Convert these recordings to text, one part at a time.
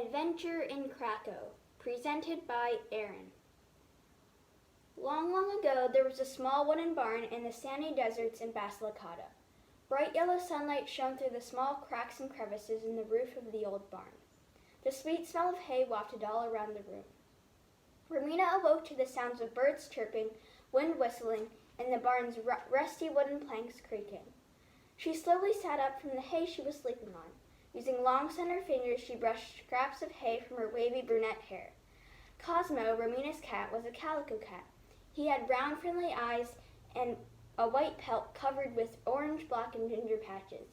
Adventure in Krakow, presented by Aaron. Long, long ago, there was a small wooden barn in the sandy deserts in Basilicata. Bright yellow sunlight shone through the small cracks and crevices in the roof of the old barn. The sweet smell of hay wafted all around the room. Romina awoke to the sounds of birds chirping, wind whistling, and the barn's rusty wooden planks creaking. She slowly sat up from the hay she was sleeping on. Using long slender fingers, she brushed scraps of hay from her wavy brunette hair. Cosmo, Romina's cat, was a calico cat. He had brown, friendly eyes and a white pelt covered with orange, black, and ginger patches.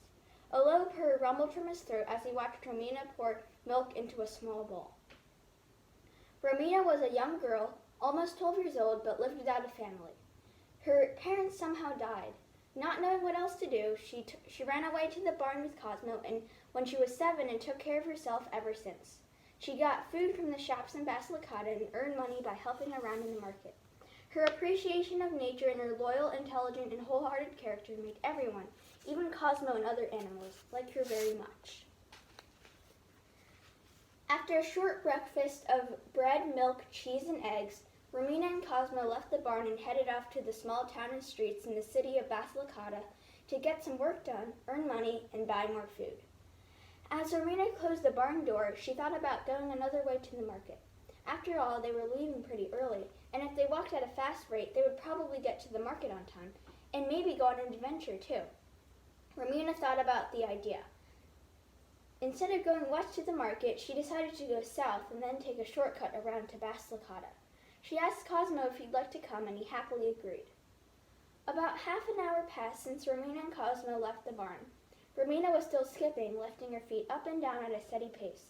A low purr rumbled from his throat as he watched Romina pour milk into a small bowl. Romina was a young girl, almost 12 years old, but lived without a family. Her parents somehow died. Not knowing what else to do, she ran away to the barn with Cosmo, and when she was 7 and took care of herself ever since. She got food from the shops in Basilicata and earned money by helping around in the market. Her appreciation of nature and her loyal, intelligent, and wholehearted character made everyone, even Cosmo and other animals, like her very much. After a short breakfast of bread, milk, cheese, and eggs, Romina and Cosmo left the barn and headed off to the small town and streets in the city of Basilicata to get some work done, earn money, and buy more food. As Romina closed the barn door, she thought about going another way to the market. After all, they were leaving pretty early, and if they walked at a fast rate, they would probably get to the market on time, and maybe go on an adventure too. Romina thought about the idea. Instead of going west to the market, she decided to go south and then take a shortcut around to Basilicata. She asked Cosmo if he'd like to come, and he happily agreed. About half an hour passed since Romina and Cosmo left the barn. Romina was still skipping, lifting her feet up and down at a steady pace.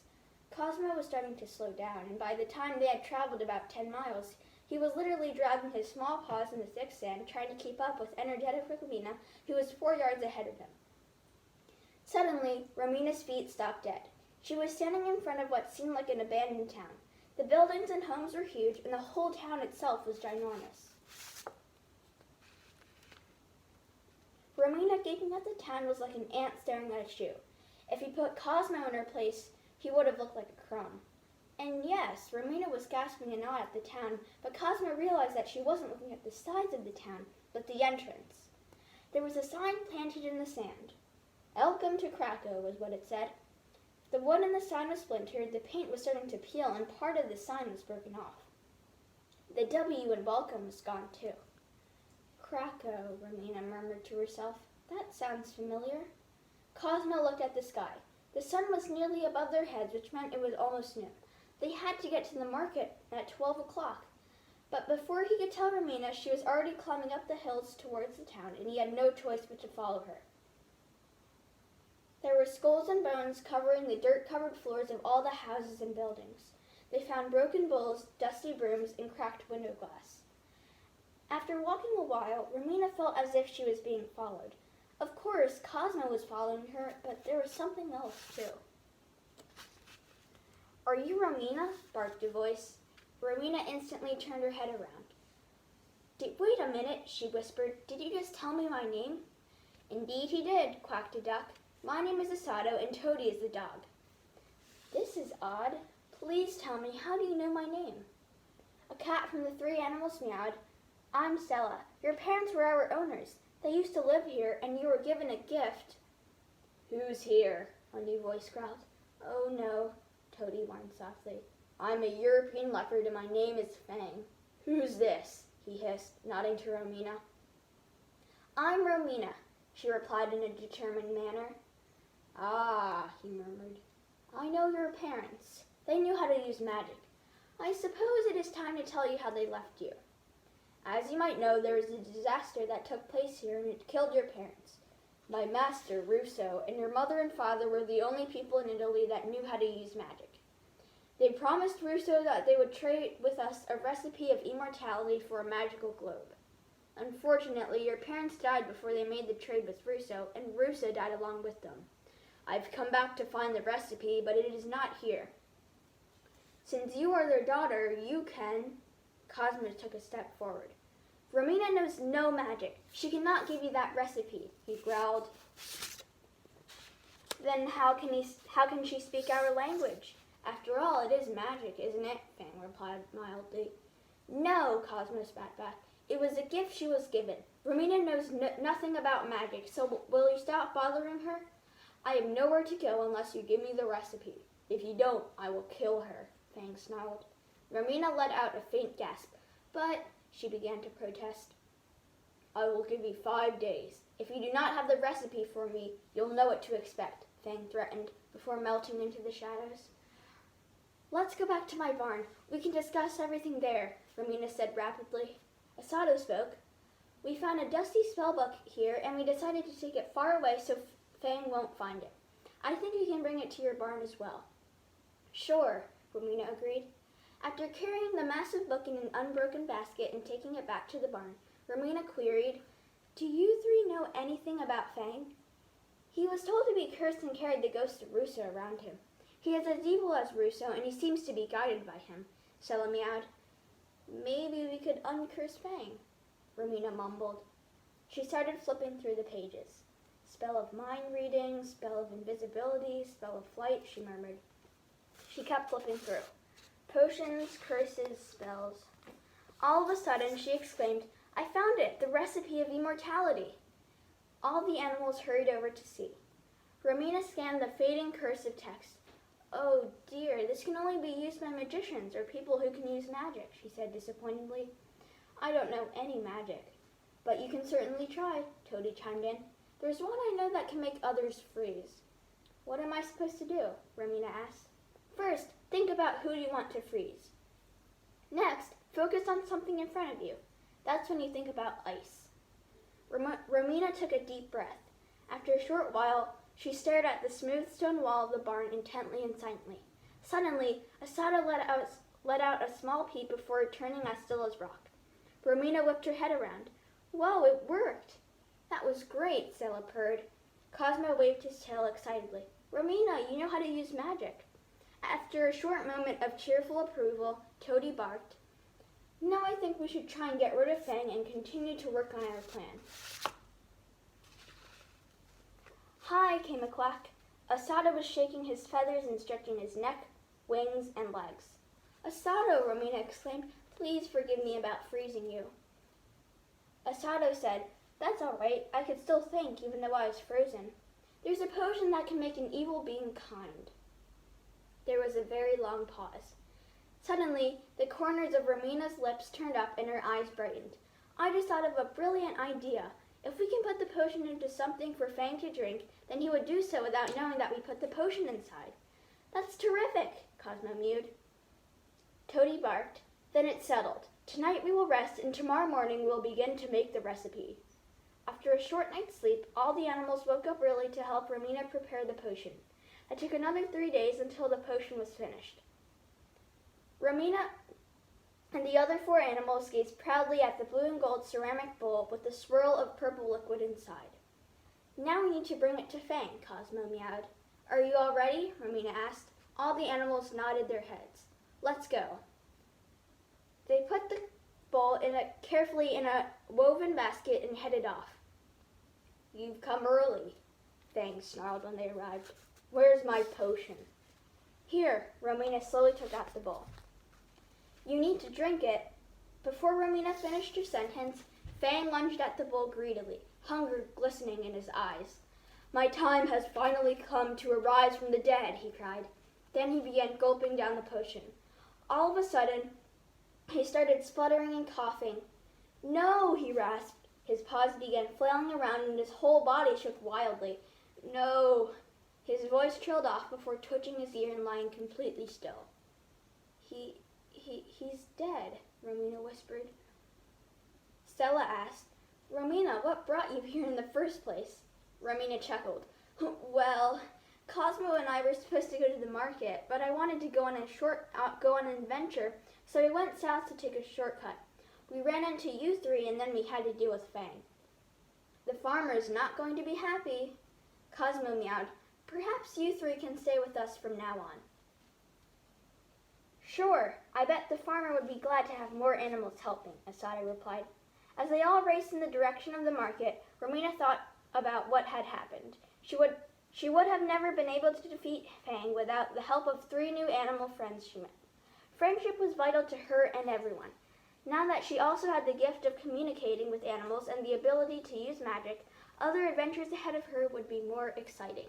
Cosmo was starting to slow down, and by the time they had traveled about 10 miles, he was literally dragging his small paws in the thick sand, trying to keep up with energetic Romina, who was 4 yards ahead of him. Suddenly, Romina's feet stopped dead. She was standing in front of what seemed like an abandoned town. The buildings and homes were huge, and the whole town itself was ginormous. Romina gaping at the town was like an ant staring at a shoe. If you put Cosmo in her place, he would have looked like a crumb. And yes, Romina was gasping in awe at the town, but Cosmo realized that she wasn't looking at the sides of the town, but the entrance. There was a sign planted in the sand. "Welcome to Krakow," was what it said. The wood in the sign was splintered, the paint was starting to peel, and part of the sign was broken off. The W in welcome was gone too. Krakow, Romina murmured to herself. That sounds familiar. Cosmo looked at the sky. The sun was nearly above their heads, which meant it was almost noon. They had to get to the market at 12 o'clock. But before he could tell Romina, she was already climbing up the hills towards the town, and he had no choice but to follow her. There were skulls and bones covering the dirt-covered floors of all the houses and buildings. They found broken bowls, dusty brooms, and cracked window glass. After walking a while, Romina felt as if she was being followed. Of course, Cosmo was following her, but there was something else, too. "Are you Romina?" barked a voice. Romina instantly turned her head around. "Wait a minute," she whispered. "Did you just tell me my name?" "Indeed he did," quacked a duck. "My name is Asado, and Toady is the dog." "This is odd. Please tell me, how do you know my name?" A cat from the 3 animals meowed. "I'm Stella. Your parents were our owners. They used to live here, and you were given a gift." "Who's here?" a new voice growled. "Oh no," Toady whined softly. "I'm a European leopard, and my name is Fang." "Who's this?" he hissed, nodding to Romina. "I'm Romina," she replied in a determined manner. "Ah," he murmured. "I know your parents. They knew how to use magic. I suppose it is time to tell you how they left you. As you might know, there was a disaster that took place here, and it killed your parents. My master, Russo, and your mother and father were the only people in Italy that knew how to use magic. They promised Russo that they would trade with us a recipe of immortality for a magical globe. Unfortunately, your parents died before they made the trade with Russo, and Russo died along with them. I've come back to find the recipe, but it is not here. Since you are their daughter, you can..." Cosmo took a step forward. "Romina knows no magic. She cannot give you that recipe," he growled. "Then how can she speak our language? After all, it is magic, isn't it? Fang replied mildly. No, Cosmo spat back. It was a gift she was given. Romina knows nothing about magic, so will you stop bothering her? I have nowhere to go unless you give me the recipe. If you don't, I will kill her, Fang snarled. Romina let out a faint gasp, but she began to protest. I will give you 5 days. If you do not have the recipe for me, you'll know what to expect, Fang threatened before melting into the shadows. Let's go back to my barn. We can discuss everything there, Romina said rapidly. Asado spoke. We found a dusty spellbook here, and we decided to take it far away so Fang won't find it. I think we can bring it to your barn as well. Sure, Romina agreed. After carrying the massive book in an unbroken basket and taking it back to the barn, Romina queried, Do you three know anything about Fang? He was told to be cursed and carried the ghost of Russo around him. He is as evil as Russo, and he seems to be guided by him, Stella meowed. Maybe we could uncurse Fang, Romina mumbled. She started flipping through the pages. Spell of mind reading, spell of invisibility, spell of flight, she murmured. She kept flipping through. Potions, curses, spells. All of a sudden, she exclaimed, I found it, the recipe of immortality. All the animals hurried over to see. Romina scanned the fading cursive text. Oh dear, this can only be used by magicians or people who can use magic, she said disappointedly. I don't know any magic. But you can certainly try, Toady chimed in. There's one I know that can make others freeze. What am I supposed to do? Romina asked. First, think about who you want to freeze. Next, focus on something in front of you. That's when you think about ice. Romina took a deep breath. After a short while, she stared at the smooth stone wall of the barn intently and silently. Suddenly, Asada let out a small peep before turning as still as rock. Romina whipped her head around. Whoa, it worked! That was great, Stella purred. Cosmo waved his tail excitedly. Romina, you know how to use magic. After a short moment of cheerful approval, Toady barked. Now I think we should try and get rid of Fang and continue to work on our plan. Hi, came a quack. Asado was shaking his feathers and stretching his neck, wings, and legs. Asado, Romina exclaimed, please forgive me about freezing you. Asado said, that's all right, I could still think even though I was frozen. There's a potion that can make an evil being kind. There was a very long pause. Suddenly, the corners of Romina's lips turned up and her eyes brightened. I just thought of a brilliant idea. If we can put the potion into something for Fang to drink, then he would do so without knowing that we put the potion inside. That's terrific, Cosmo mewed. Toady barked. Then it settled. Tonight we will rest, and tomorrow morning we will begin to make the recipe. After a short night's sleep, all the animals woke up early to help Romina prepare the potion. It took another 3 days until the potion was finished. Romina and the other 4 animals gazed proudly at the blue and gold ceramic bowl with the swirl of purple liquid inside. Now we need to bring it to Fang, Cosmo meowed. Are you all ready? Romina asked. All the animals nodded their heads. Let's go. They put the bowl carefully in a woven basket and headed off. You've come early, Fang snarled when they arrived. Where's my potion? Here, Romina slowly took out the bowl. You need to drink it. Before Romina finished her sentence, Fang lunged at the bowl greedily, hunger glistening in his eyes. My time has finally come to arise from the dead, he cried. Then he began gulping down the potion. All of a sudden, he started spluttering and coughing. No, he rasped. His paws began flailing around and his whole body shook wildly. No. His voice trailed off before twitching his ear and lying completely still. He's dead, Romina whispered. Stella asked, Romina, what brought you here in the first place? Romina chuckled. Well, Cosmo and I were supposed to go to the market, but I wanted to go on an adventure, so we went south to take a shortcut. We ran into you 3, and then we had to deal with Fang. The farmer's not going to be happy. Cosmo meowed. Perhaps you 3 can stay with us from now on. Sure, I bet the farmer would be glad to have more animals helping, Asada replied. As they all raced in the direction of the market, Romina thought about what had happened. She would have never been able to defeat Fang without the help of 3 new animal friends she met. Friendship was vital to her and everyone. Now that she also had the gift of communicating with animals and the ability to use magic, other adventures ahead of her would be more exciting.